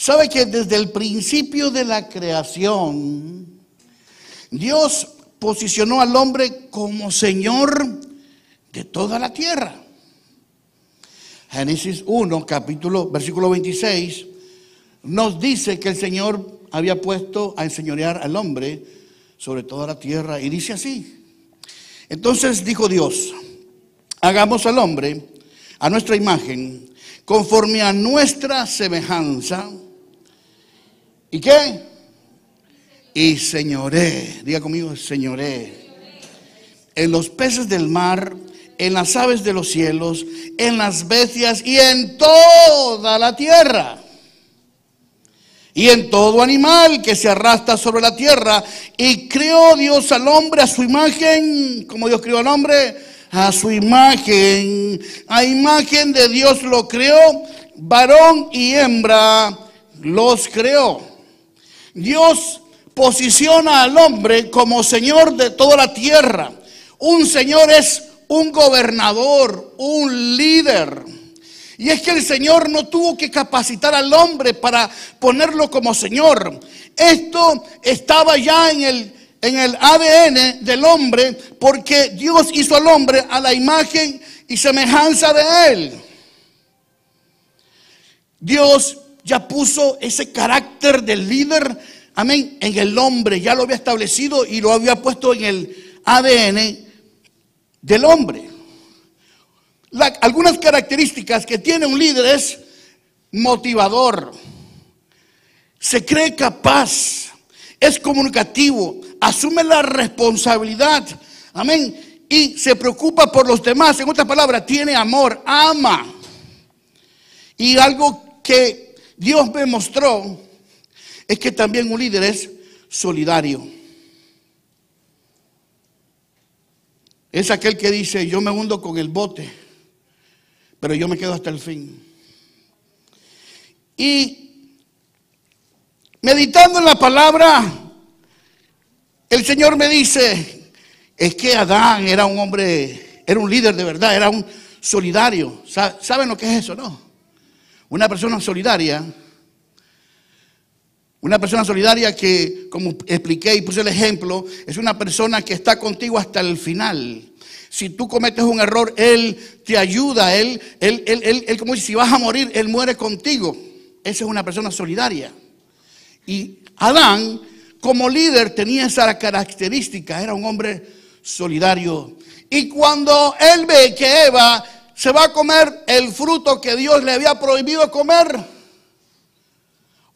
¿Sabe que desde el principio de la creación, Dios posicionó al hombre como Señor de toda la tierra? Génesis 1, versículo 26, nos dice que el Señor había puesto a enseñorear al hombre sobre toda la tierra. Y dice así: entonces dijo Dios, hagamos al hombre a nuestra imagen, conforme a nuestra semejanza. ¿Y qué? Y señoré, diga conmigo, señoré, en los peces del mar, en las aves de los cielos, en las bestias y en toda la tierra, y en todo animal que se arrastra sobre la tierra. Y creó Dios al hombre a su imagen. ¿Cómo Dios creó al hombre? A su imagen. A imagen de Dios lo creó, varón y hembra los creó. Dios posiciona al hombre como Señor de toda la tierra. Un Señor es un gobernador, un líder. Y es que el Señor no tuvo que capacitar al hombre para ponerlo como Señor. Esto estaba ya en el ADN del hombre, porque Dios hizo al hombre a la imagen y semejanza de Él. Dios ya puso ese carácter del líder, amén, en el hombre. Ya lo había establecido y lo había puesto en el ADN del hombre. Algunas características que tiene un líder es motivador, se cree capaz, es comunicativo, asume la responsabilidad, amén, y se preocupa por los demás. En otras palabras, tiene amor, ama. Y algo que Dios me mostró es que también un líder es solidario. Es aquel que dice: yo me hundo con el bote, pero yo me quedo hasta el fin. Y meditando en la palabra, el Señor me dice: es que Adán era un hombre, era un líder de verdad, era un solidario. ¿Saben lo que es eso, no? Una persona solidaria que, como expliqué y puse el ejemplo, es una persona que está contigo hasta el final. Si tú cometes un error, Él te ayuda, Él como dice, si vas a morir, Él muere contigo. Esa es una persona solidaria. Y Adán, como líder, tenía esa característica, era un hombre solidario. Y cuando él ve que Eva se va a comer el fruto que Dios le había prohibido comer,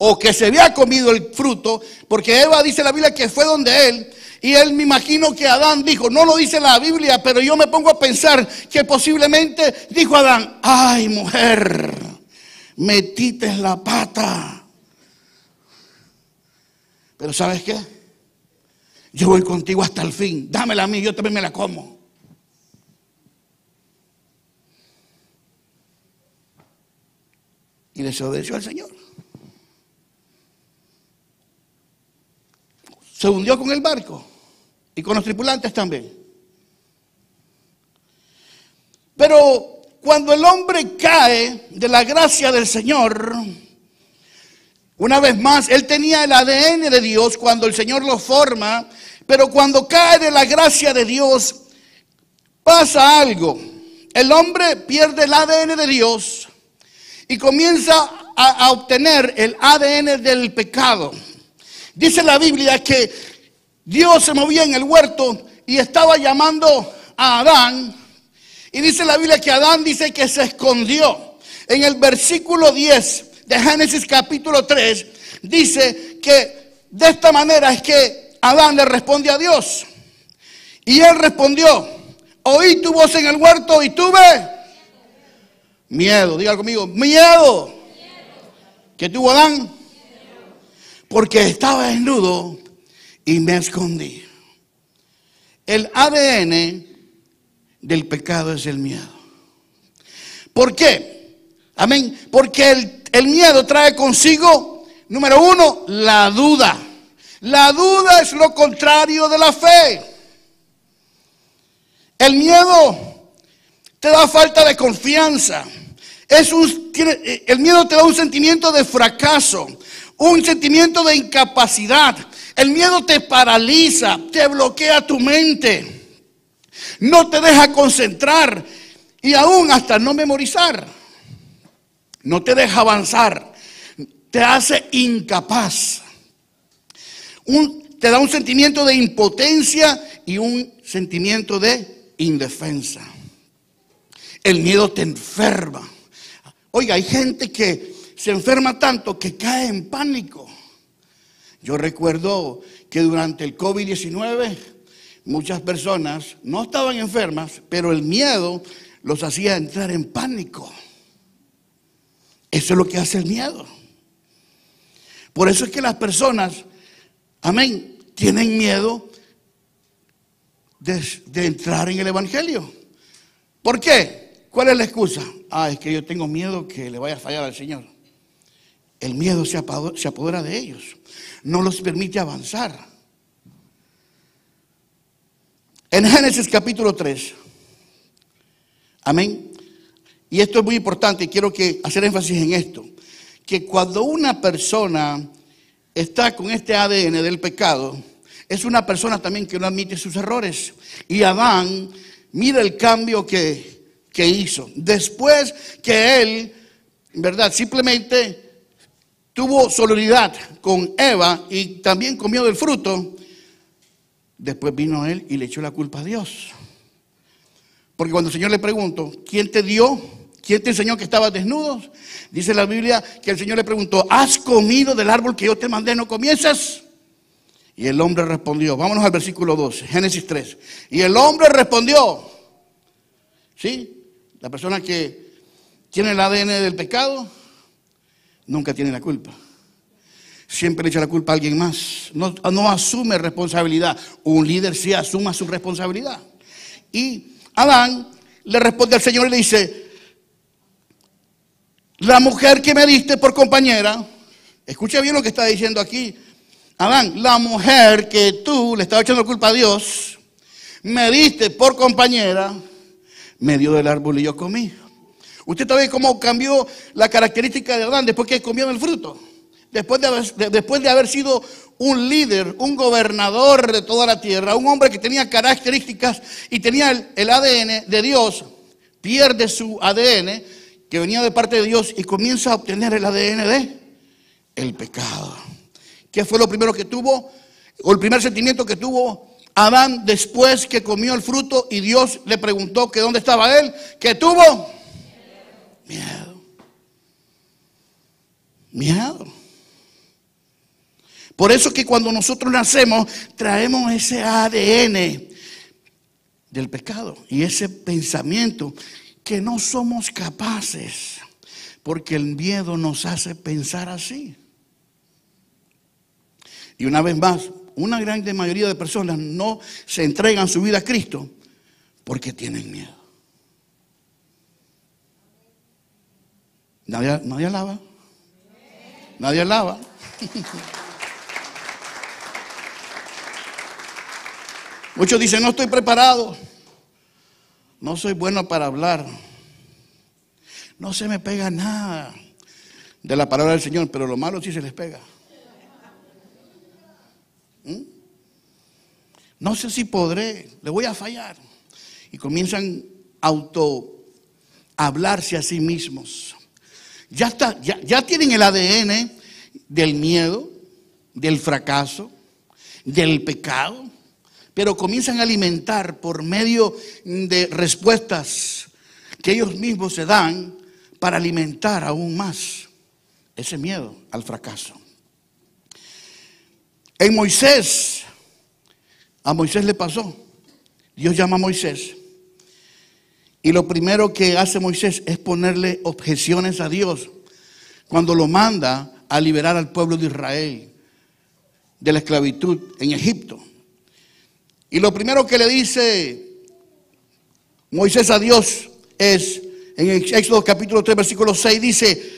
o que se había comido el fruto, porque Eva, dice la Biblia, que fue donde él, y él, me imagino que Adán dijo, no lo dice la Biblia, pero yo me pongo a pensar que posiblemente dijo Adán: ay, mujer, metiste la pata. Pero ¿sabes qué? Yo voy contigo hasta el fin, dámela a mí, yo también me la como. Y desobedeció al Señor. Se hundió con el barco y con los tripulantes también. Pero cuando el hombre cae de la gracia del Señor, una vez más, él tenía el ADN de Dios cuando el Señor lo forma, pero cuando cae de la gracia de Dios, pasa algo. El hombre pierde el ADN de Dios y comienza a obtener el ADN del pecado. Dice la Biblia que Dios se movía en el huerto y estaba llamando a Adán. Y dice la Biblia que Adán dice que se escondió. En el versículo 10 de Génesis capítulo 3 dice que de esta manera es que Adán le responde a Dios. Y él respondió: oí tu voz en el huerto y tuve miedo. Diga conmigo, miedo. ¿Qué tuvo Adán? Porque estaba desnudo y me escondí. El ADN del pecado es el miedo. ¿Por qué? Amén. Porque el miedo trae consigo, número uno, la duda. La duda es lo contrario de la fe. El miedo te da falta de confianza. El miedo te da un sentimiento de fracaso, un sentimiento de incapacidad. El miedo te paraliza, te bloquea tu mente, no te deja concentrar y aún hasta no memorizar. No te deja avanzar, te hace incapaz. Te da un sentimiento de impotencia y un sentimiento de indefensa. El miedo te enferma. Oiga, hay gente que se enferma tanto que cae en pánico. Yo recuerdo que durante el COVID-19 muchas personas no estaban enfermas, pero el miedo los hacía entrar en pánico. Eso es lo que hace el miedo. Por eso es que las personas, amén, tienen miedo de entrar en el evangelio. ¿Por qué? ¿Cuál es la excusa? Es que yo tengo miedo que le vaya a fallar al Señor. El miedo se apodera de ellos, no los permite avanzar. En Génesis capítulo 3, amén. Y esto es muy importante y quiero hacer énfasis en esto, que cuando una persona está con este ADN del pecado, es una persona también que no admite sus errores. Y Adán, mira el cambio que hizo. Después que él, ¿verdad? Simplemente tuvo solidaridad con Eva y también comió del fruto, después vino él y le echó la culpa a Dios. Porque cuando el Señor le preguntó, ¿quién te dio? ¿Quién te enseñó que estabas desnudo? Dice la Biblia que el Señor le preguntó, ¿has comido del árbol que yo te mandé, no comieses? Y el hombre respondió, vámonos al versículo 12, Génesis 3. Y el hombre respondió, ¿sí? La persona que tiene el ADN del pecado nunca tiene la culpa. Siempre le echa la culpa a alguien más. No asume responsabilidad. Un líder sí asuma su responsabilidad. Y Adán le responde al Señor y le dice, la mujer que me diste por compañera, escucha bien lo que está diciendo aquí Adán, la mujer que tú le estabas echando culpa a Dios, me diste por compañera, me dio del árbol y yo comí. Usted sabe cómo cambió la característica de Adán después que comió del fruto. Después de haber sido un líder, un gobernador de toda la tierra, un hombre que tenía características y tenía el ADN de Dios, pierde su ADN que venía de parte de Dios y comienza a obtener el ADN de el pecado. ¿Qué fue lo primero que tuvo? O el primer sentimiento que tuvo Adán después que comió el fruto y Dios le preguntó que dónde estaba él. ¿Qué tuvo? Miedo. Miedo. Por eso que cuando nosotros nacemos traemos ese ADN del pecado y ese pensamiento que no somos capaces, porque el miedo nos hace pensar así. Y una vez más, una gran mayoría de personas no se entregan su vida a Cristo porque tienen miedo. Nadie alaba. Nadie alaba. Muchos dicen, no estoy preparado. No soy bueno para hablar. No se me pega nada de la palabra del Señor, pero lo malo sí se les pega. No sé si podré, le voy a fallar. Y comienzan a hablarse a sí mismos. Ya tienen el ADN del miedo, del fracaso, del pecado, pero comienzan a alimentar por medio de respuestas que ellos mismos se dan para alimentar aún más ese miedo al fracaso. En Moisés, a Moisés le pasó. Dios llama a Moisés y lo primero que hace Moisés es ponerle objeciones a Dios cuando lo manda a liberar al pueblo de Israel de la esclavitud en Egipto. Y lo primero que le dice Moisés a Dios es, en Éxodo capítulo 3, versículo 6, dice,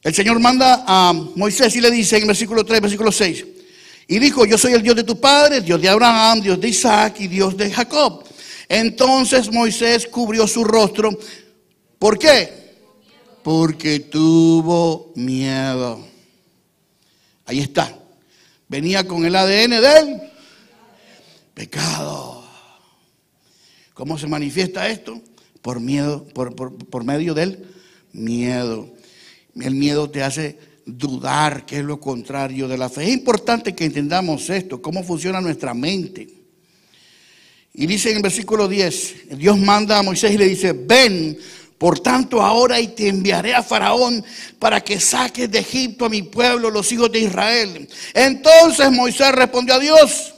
el Señor manda a Moisés y le dice en el versículo 3, versículo 6, y dijo, yo soy el Dios de tu padre, Dios de Abraham, Dios de Isaac y Dios de Jacob. Entonces Moisés cubrió su rostro. ¿Por qué? porque tuvo miedo. Ahí está. Venía con el ADN del pecado. ¿Cómo se manifiesta esto? Por miedo, por medio del miedo. El miedo te hace dudar, que es lo contrario de la fe. Es importante que entendamos esto, cómo funciona nuestra mente. Y dice en el versículo 10, Dios manda a Moisés y le dice: ven, por tanto ahora, y te enviaré a Faraón para que saques de Egipto a mi pueblo, los hijos de Israel. Entonces Moisés respondió a Dios: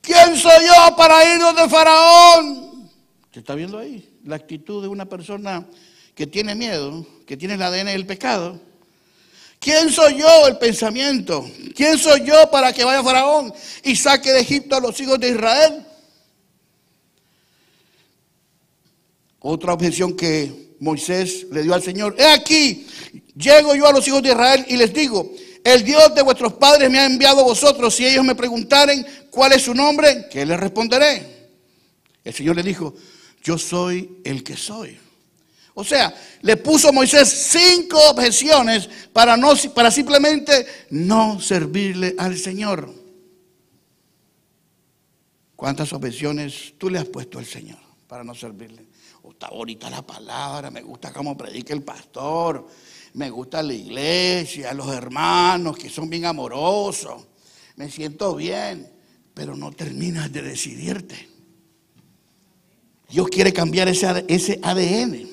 ¿quién soy yo para irnos de Faraón? ¿Se está viendo ahí la actitud de una persona que tiene miedo, que tiene el ADN del pecado? ¿Quién soy yo? El pensamiento. ¿Quién soy yo para que vaya a Faraón y saque de Egipto a los hijos de Israel? Otra objeción que Moisés le dio al Señor: he aquí, llego yo a los hijos de Israel y les digo: el Dios de vuestros padres me ha enviado a vosotros. Si ellos me preguntaren cuál es su nombre, ¿qué les responderé? El Señor le dijo: yo soy el que soy. O sea, le puso a Moisés 5 objeciones para simplemente no servirle al Señor. ¿Cuántas objeciones tú le has puesto al Señor para no servirle? Está bonita la palabra, me gusta cómo predica el pastor, me gusta la iglesia, los hermanos que son bien amorosos, me siento bien, pero no terminas de decidirte. Dios quiere cambiar ese ADN.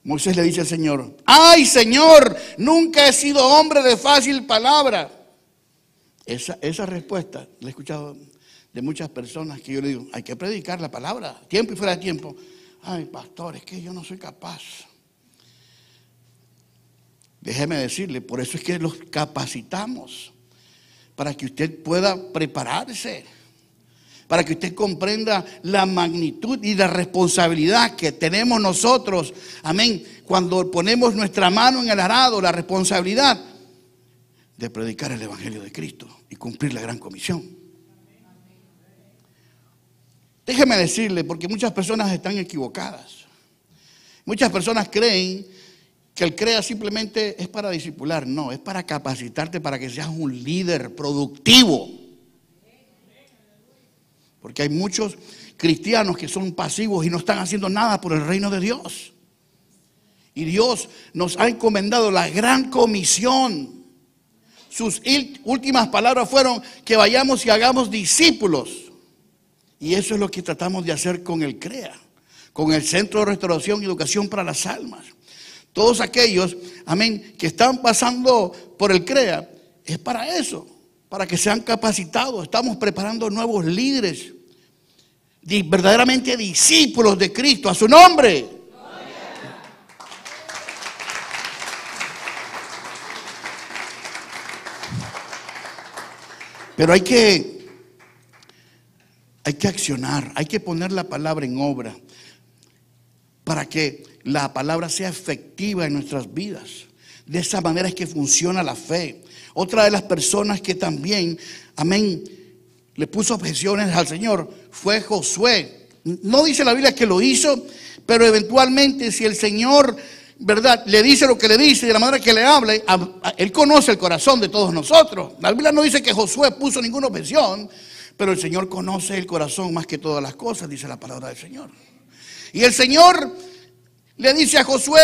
Moisés le dice al Señor: ¡ay, Señor! Nunca he sido hombre de fácil palabra. Esa respuesta la he escuchado de muchas personas, que yo le digo: hay que predicar la palabra, tiempo y fuera de tiempo. Ay, pastor, es que yo no soy capaz. Déjeme decirle, por eso es que los capacitamos, para que usted pueda prepararse, para que usted comprenda la magnitud y la responsabilidad que tenemos nosotros, amén, cuando ponemos nuestra mano en el arado, la responsabilidad de predicar el Evangelio de Cristo y cumplir la gran comisión. Déjeme decirle, porque muchas personas están equivocadas. Muchas personas creen que el CREA simplemente es para discipular. No, es para capacitarte para que seas un líder productivo. Porque hay muchos cristianos que son pasivos y no están haciendo nada por el reino de Dios. Y Dios nos ha encomendado la gran comisión. Sus últimas palabras fueron que vayamos y hagamos discípulos. Y eso es lo que tratamos de hacer con el CREA, con el Centro de Restauración y Educación para las Almas. Todos aquellos, amén, que están pasando por el CREA, es para eso, para que sean capacitados. Estamos preparando nuevos líderes, verdaderamente discípulos de Cristo, a su nombre. Pero hay que accionar, hay que poner la palabra en obra para que la palabra sea efectiva en nuestras vidas. De esa manera es que funciona la fe. Otra de las personas que también, amén, le puso objeciones al Señor fue Josué. No dice la Biblia que lo hizo, pero eventualmente si el Señor, ¿verdad?, le dice lo que le dice, de la manera que le hable, Él conoce el corazón de todos nosotros. La Biblia no dice que Josué puso ninguna objeción, pero el Señor conoce el corazón más que todas las cosas, dice la palabra del Señor. Y el Señor le dice a Josué,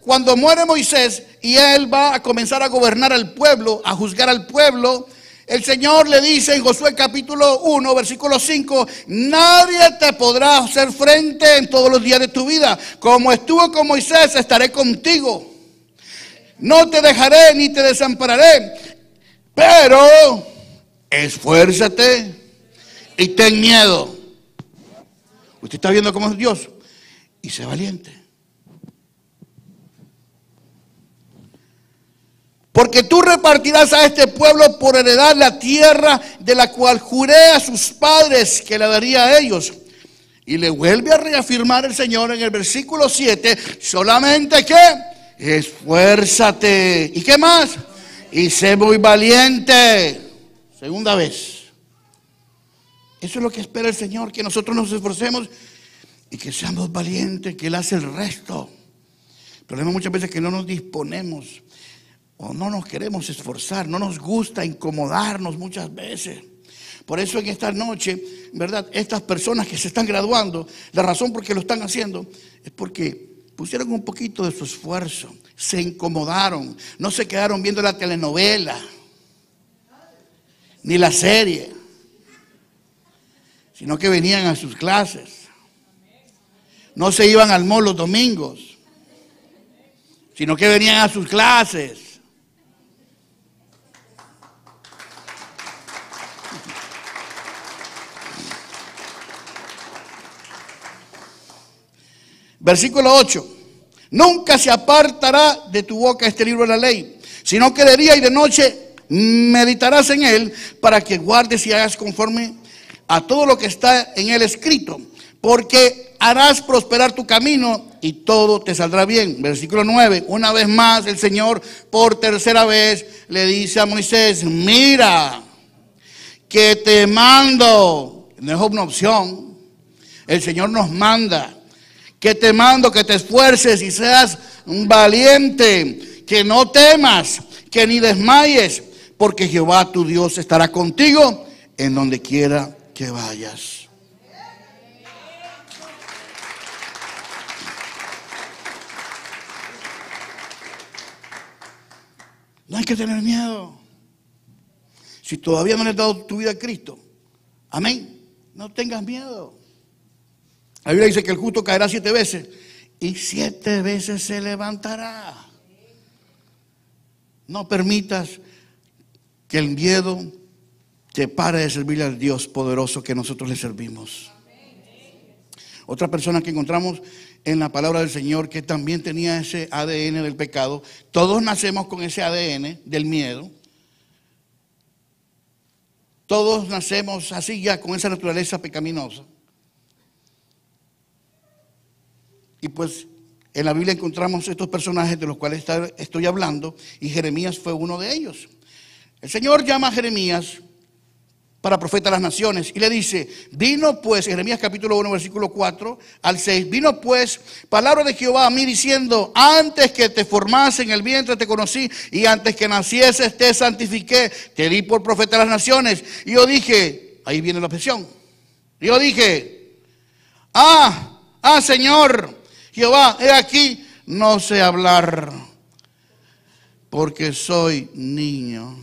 cuando muere Moisés y él va a comenzar a gobernar al pueblo, a juzgar al pueblo, el Señor le dice en Josué capítulo 1, versículo 5, nadie te podrá hacer frente en todos los días de tu vida. Como estuve con Moisés, estaré contigo. No te dejaré ni te desampararé, pero esfuérzate y ten miedo. Usted está viendo cómo es Dios. Y sé valiente. Porque tú repartirás a este pueblo por heredad la tierra de la cual juré a sus padres que la daría a ellos. Y le vuelve a reafirmar el Señor en el versículo 7, solamente que esfuérzate. ¿Y qué más? Y sé muy valiente. Segunda vez. Eso es lo que espera el Señor, que nosotros nos esforcemos y que seamos valientes, que Él hace el resto. El problema muchas veces es que no nos disponemos o no nos queremos esforzar, no nos gusta incomodarnos muchas veces. Por eso en esta noche, ¿verdad? Estas personas que se están graduando, la razón por qué lo están haciendo es porque pusieron un poquito de su esfuerzo, se incomodaron, no se quedaron viendo la telenovela, ni la serie, sino que venían a sus clases. No se iban al mall los domingos, sino que venían a sus clases. Versículo 8. Nunca se apartará de tu boca este libro de la ley, sino que de día y de noche meditarás en él, para que guardes y hagas conforme a todo lo que está en él escrito, porque harás prosperar tu camino y todo te saldrá bien. Versículo 9. Una vez más el Señor por tercera vez le dice a Moisés: mira que te mando. No es una opción, el Señor nos manda. Que te mando que te esfuerces y seas un valiente, que no temas, que ni desmayes, porque Jehová tu Dios estará contigo en donde quiera que vayas. No hay que tener miedo. Si todavía no le has dado tu vida a Cristo, amén, no tengas miedo. La Biblia dice que el justo caerá 7 veces y 7 veces se levantará. No permitas que el miedo te pare de servirle al Dios poderoso que nosotros le servimos. Otra persona que encontramos en la palabra del Señor que también tenía ese ADN del pecado. Todos nacemos con ese ADN del miedo. Todos nacemos así ya con esa naturaleza pecaminosa. Y pues en la Biblia encontramos estos personajes de los cuales estoy hablando, y Jeremías fue uno de ellos. El Señor llama a Jeremías para profeta de las naciones y le dice: vino pues, Jeremías capítulo 1 versículo 4 al 6, vino pues palabra de Jehová a mí diciendo: antes que te formase en el vientre te conocí, y antes que nacieses te santifiqué, te di por profeta de las naciones. Y yo dije, ahí viene la objeción, yo dije: Señor Jehová, he aquí, no sé hablar, porque soy niño.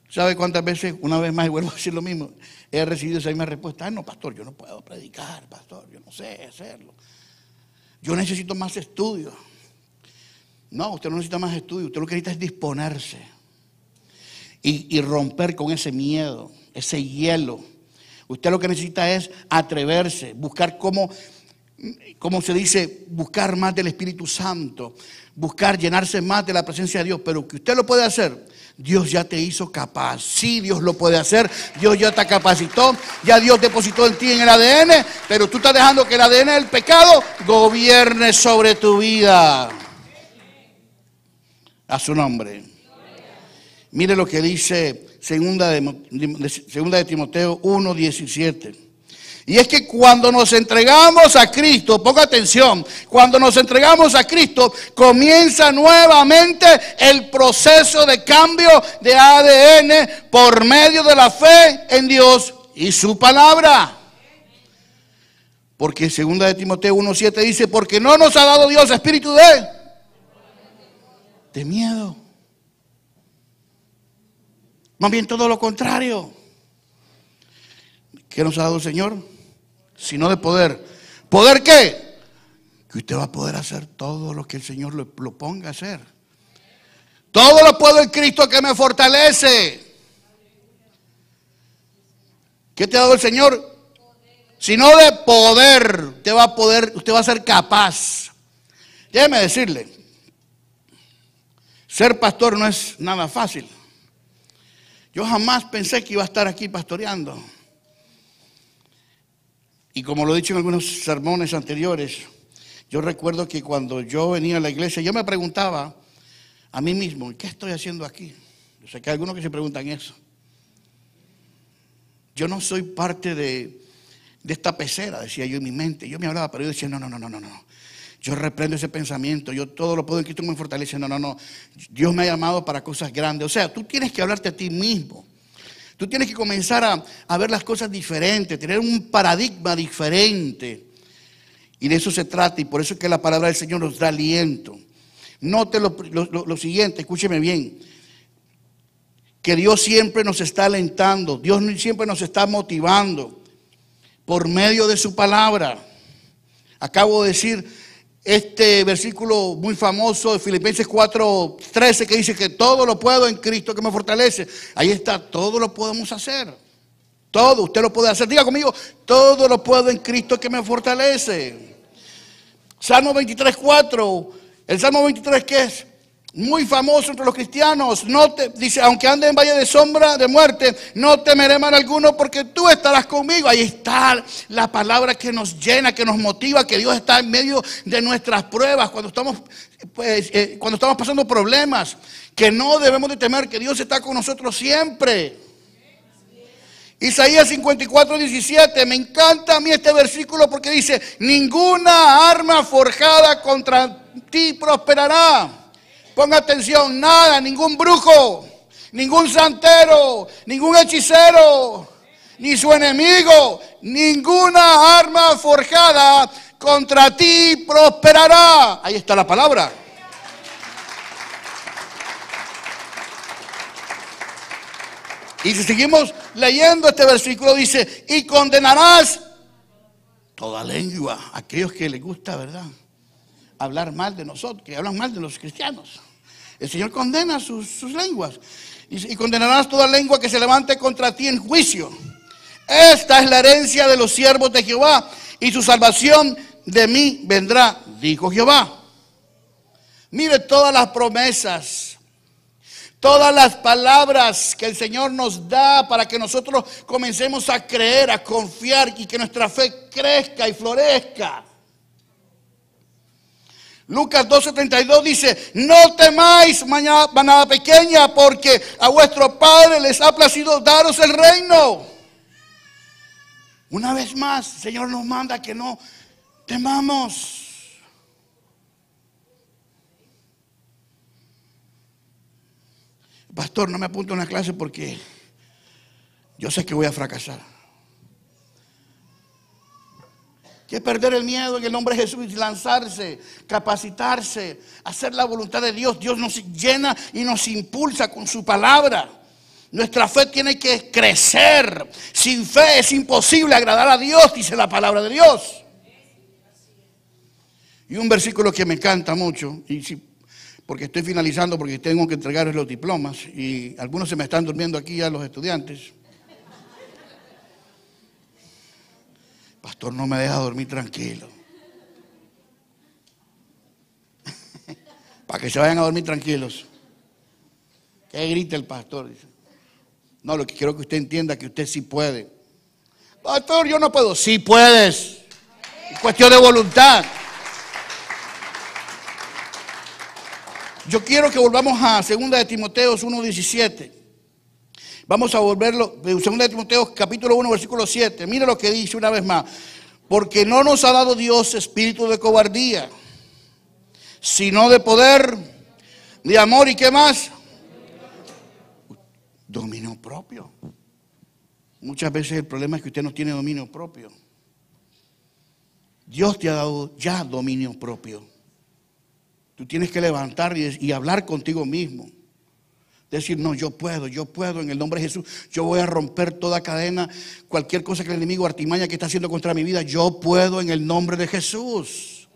¿Sabe cuántas veces, una vez más, y vuelvo a decir lo mismo, he recibido esa misma respuesta? No, pastor, yo no puedo predicar, pastor, yo no sé hacerlo. Yo necesito más estudio. No, usted no necesita más estudio, usted lo que necesita es disponerse y romper con ese miedo, ese hielo. Usted lo que necesita es atreverse, buscar cómo se dice, buscar más del Espíritu Santo, buscar llenarse más de la presencia de Dios. Pero que usted lo puede hacer, Dios ya te hizo capaz. Sí, Dios lo puede hacer, Dios ya te capacitó, ya Dios depositó en ti en el ADN, pero tú estás dejando que el ADN del pecado gobierne sobre tu vida. A su nombre. Mire lo que dice segunda de Timoteo 1:17. Y es que cuando nos entregamos a Cristo, ponga atención, cuando nos entregamos a Cristo, comienza nuevamente el proceso de cambio de ADN por medio de la fe en Dios y su palabra. Porque segunda de Timoteo 1:7 dice: porque no nos ha dado Dios espíritu de miedo. Más bien todo lo contrario. ¿Qué nos ha dado el Señor? Sino de poder. ¿Poder qué? Que usted va a poder hacer todo lo que el Señor lo ponga a hacer. Todo lo puedo en Cristo que me fortalece. ¿Qué te ha dado el Señor? Sino de poder. Usted va a ser capaz. Déjeme decirle, ser pastor no es nada fácil. Yo jamás pensé que iba a estar aquí pastoreando. Y como lo he dicho en algunos sermones anteriores, yo recuerdo que cuando yo venía a la iglesia, yo me preguntaba a mí mismo: ¿qué estoy haciendo aquí? Yo sé que hay algunos que se preguntan eso. Yo no soy parte de de esta pecera, decía yo en mi mente. Yo me hablaba, pero yo decía, no. Yo reprendo ese pensamiento. Yo todo lo puedo en Cristo que me fortalece. No. Dios me ha llamado para cosas grandes. O sea, tú tienes que hablarte a ti mismo. Tú tienes que comenzar a ver las cosas diferentes, tener un paradigma diferente. Y de eso se trata. Y por eso es que la palabra del Señor nos da aliento. Note lo siguiente, escúcheme bien. Que Dios siempre nos está alentando. Dios siempre nos está motivando por medio de su palabra. Acabo de decir este versículo muy famoso de Filipenses 4:13 que dice que todo lo puedo en Cristo que me fortalece. Ahí está, todo lo podemos hacer. Todo, usted lo puede hacer. Diga conmigo, todo lo puedo en Cristo que me fortalece. Salmo 23:4. El Salmo 23 que es muy famoso entre los cristianos. Dice, aunque ande en valle de sombra de muerte, no temeré mal alguno porque tú estarás conmigo. Ahí está la palabra que nos llena, que nos motiva, que Dios está en medio de nuestras pruebas, cuando estamos pasando problemas, que no debemos de temer, que Dios está con nosotros siempre. Isaías 54:17, me encanta a mí este versículo porque dice, ninguna arma forjada contra ti prosperará. Ponga atención, nada, ningún brujo, ningún santero, ningún hechicero, ni su enemigo, ninguna arma forjada contra ti prosperará. Ahí está la palabra. Y si seguimos leyendo este versículo dice, y condenarás toda lengua, aquellos que les gusta, ¿verdad?, hablar mal de nosotros, que hablan mal de los cristianos. El Señor condena sus lenguas. Y condenarás toda lengua que se levante contra ti en juicio. Esta es la herencia de los siervos de Jehová, y su salvación de mí vendrá, dijo Jehová. Mire todas las promesas, todas las palabras que el Señor nos da para que nosotros comencemos a creer, a confiar y que nuestra fe crezca y florezca. Lucas 12:32 dice, no temáis manada pequeña, porque a vuestro Padre les ha placido daros el reino. Una vez más, el Señor nos manda que no temamos. Pastor, no me apunto a una clase porque yo sé que voy a fracasar. Que es perder el miedo en el nombre de Jesús y lanzarse, capacitarse, hacer la voluntad de Dios. Dios nos llena y nos impulsa con su palabra. Nuestra fe tiene que crecer. Sin fe es imposible agradar a Dios, dice la palabra de Dios. Y un versículo que me encanta mucho, porque estoy finalizando, porque tengo que entregarles los diplomas y algunos se me están durmiendo aquí ya los estudiantes. Pastor, no me deja dormir tranquilo. Para que se vayan a dormir tranquilos. Que grite el pastor. No, lo que quiero que usted entienda es que usted sí puede. Pastor, yo no puedo. Sí puedes. Es cuestión de voluntad. Yo quiero que volvamos a 2 de Timoteo 1:17. Vamos a volverlo, 2 de Timoteo capítulo 1 versículo 7. Mira lo que dice una vez más. Porque no nos ha dado Dios espíritu de cobardía, sino de poder, de amor y ¿qué más? Dominio propio. Muchas veces el problema es que usted no tiene dominio propio. Dios te ha dado ya dominio propio. Tú tienes que levantar y hablar contigo mismo. Decir, no, yo puedo en el nombre de Jesús. Yo voy a romper toda cadena, cualquier cosa que el enemigo artimaña que está haciendo contra mi vida. Yo puedo en el nombre de Jesús.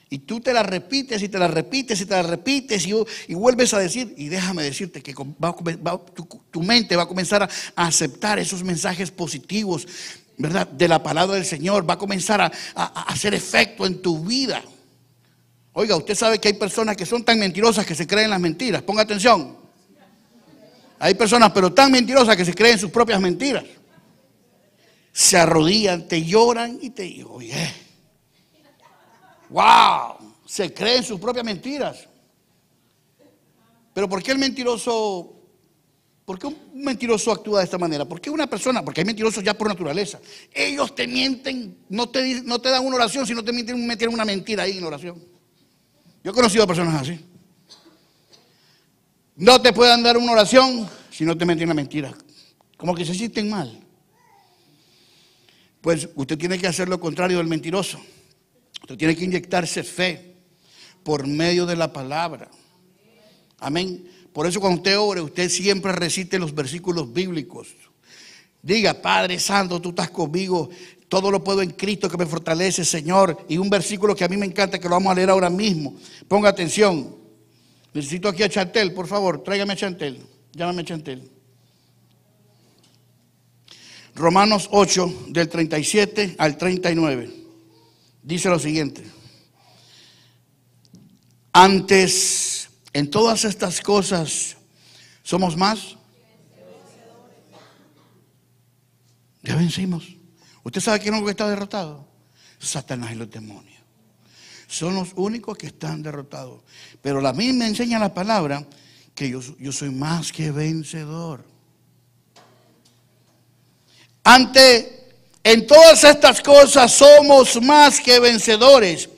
Y tú te la repites y te la repites y te la repites y vuelves a decir. Y déjame decirte que tu mente va a comenzar a aceptar esos mensajes positivos, ¿verdad?, de la palabra del Señor. Va a comenzar a hacer efecto en tu vida. Oiga, usted sabe que hay personas que son tan mentirosas que se creen las mentiras. Ponga atención. Hay personas pero tan mentirosas que se creen sus propias mentiras. Se arrodillan, te lloran y te digo, oye, wow, se creen sus propias mentiras. Pero ¿por qué el mentiroso ¿Por qué un mentiroso actúa de esta manera? ¿Por qué una persona? Porque hay mentirosos ya por naturaleza. Ellos te mienten, no te dan una oración, sino te meten una mentira ahí en la oración. Yo he conocido a personas así. No te pueden dar una oración si no te meten una mentira. Como que se sienten mal. Pues usted tiene que hacer lo contrario del mentiroso. Usted tiene que inyectarse fe por medio de la palabra. Amén. Por eso cuando usted ore, usted siempre recite los versículos bíblicos. Diga, Padre Santo, tú estás conmigo. Todo lo puedo en Cristo que me fortalece, Señor. Y un versículo que a mí me encanta, que lo vamos a leer ahora mismo. Ponga atención. Necesito aquí a Chantel, por favor. Tráigame a Chantel. Llámame a Chantel. Romanos 8, del 37 al 39. Dice lo siguiente. Antes, en todas estas cosas, ¿somos más? Ya vencimos. ¿Usted sabe quién es el que está derrotado? Satanás y los demonios. Son los únicos que están derrotados. Pero a mí me enseña la palabra que yo soy más que vencedor. En todas estas cosas somos más que vencedores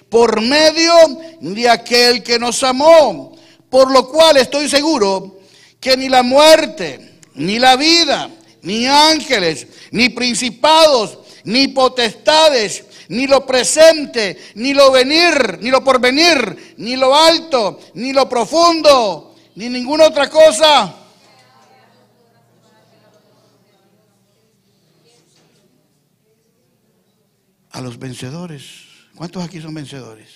por medio de aquel que nos amó. Por lo cual estoy seguro que ni la muerte, ni la vida, ni ángeles, ni principados, ni potestades, ni lo presente, ni lo venir, ni lo porvenir, ni lo alto, ni lo profundo, ni ninguna otra cosa. A los vencedores. ¿Cuántos aquí son vencedores?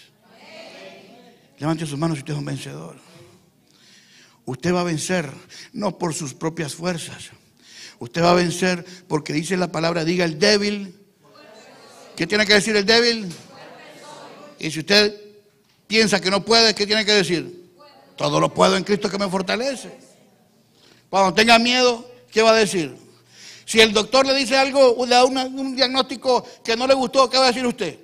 Levante sus manos si usted es un vencedor. Usted va a vencer no por sus propias fuerzas. Usted va a vencer porque dice la palabra, diga el débil. ¿Qué tiene que decir el débil? Y si usted piensa que no puede, ¿qué tiene que decir? Todo lo puedo en Cristo que me fortalece. Cuando tenga miedo, ¿qué va a decir? Si el doctor le dice algo, le da un diagnóstico que no le gustó, ¿qué va a decir usted?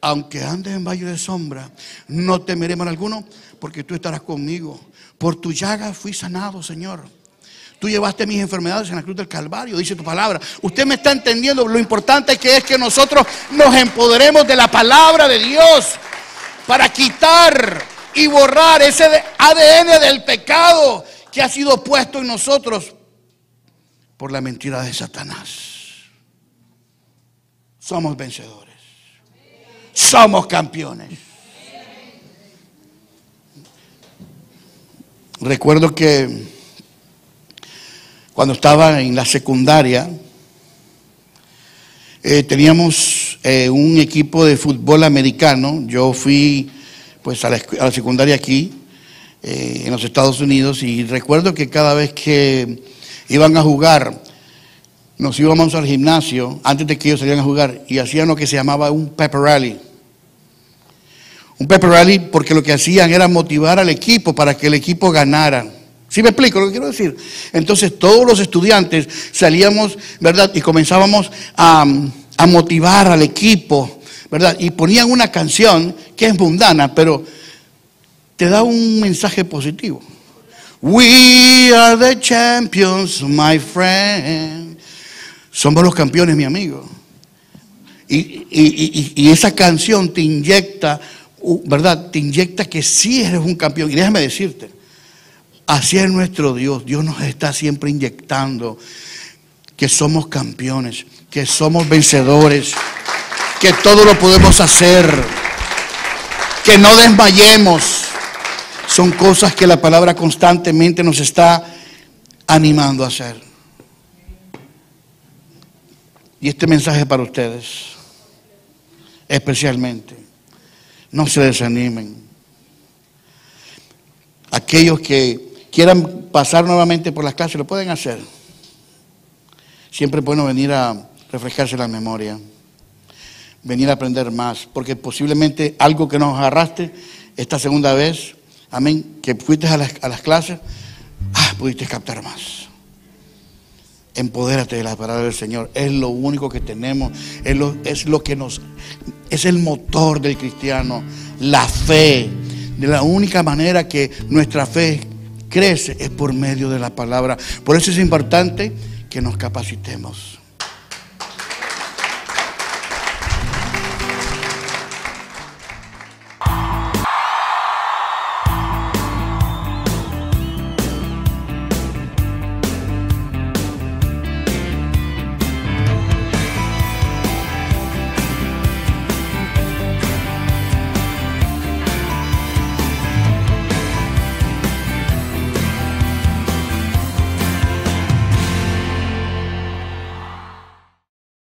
Aunque andes en valle de sombra, no temeré mal alguno, porque tú estarás conmigo. Por tu llaga fui sanado, Señor. Tú llevaste mis enfermedades en la cruz del Calvario, dice tu palabra. Usted me está entendiendo lo importante que es que nosotros nos empoderemos de la palabra de Dios para quitar y borrar ese ADN del pecado que ha sido puesto en nosotros por la mentira de Satanás. Somos vencedores. Somos campeones. Recuerdo que cuando estaba en la secundaria, teníamos un equipo de fútbol americano. Yo fui pues a la secundaria aquí, en los Estados Unidos, y recuerdo que cada vez que iban a jugar, nos íbamos al gimnasio antes de que ellos salieran a jugar y hacían lo que se llamaba un pep rally. Un pep rally porque lo que hacían era motivar al equipo para que el equipo ganara. ¿Sí me explico lo que quiero decir? Entonces todos los estudiantes salíamos, ¿verdad? Y comenzábamos a motivar al equipo, ¿verdad? Y ponían una canción que es mundana, pero te da un mensaje positivo. We are the champions, my friend. Somos los campeones, mi amigo. Y esa canción te inyecta, ¿verdad? Te inyecta que sí eres un campeón. Y déjame decirte, así es nuestro Dios. Dios nos está siempre inyectando que somos campeones, que somos vencedores, que todo lo podemos hacer, que no desmayemos. Son cosas que la palabra constantemente nos está animando a hacer. Y este mensaje es para ustedes, especialmente. No se desanimen. Aquellos que quieran pasar nuevamente por las clases lo pueden hacer. Siempre es bueno venir a refrescarse la memoria, venir a aprender más, porque posiblemente algo que nos agarraste esta segunda vez, amén, que fuiste a las clases, pudiste captar más. Empodérate de la palabra del Señor. Es lo único que tenemos. Es lo que es el motor del cristiano. La fe. De la única manera que nuestra fe crece es por medio de la palabra. Por eso es importante que nos capacitemos.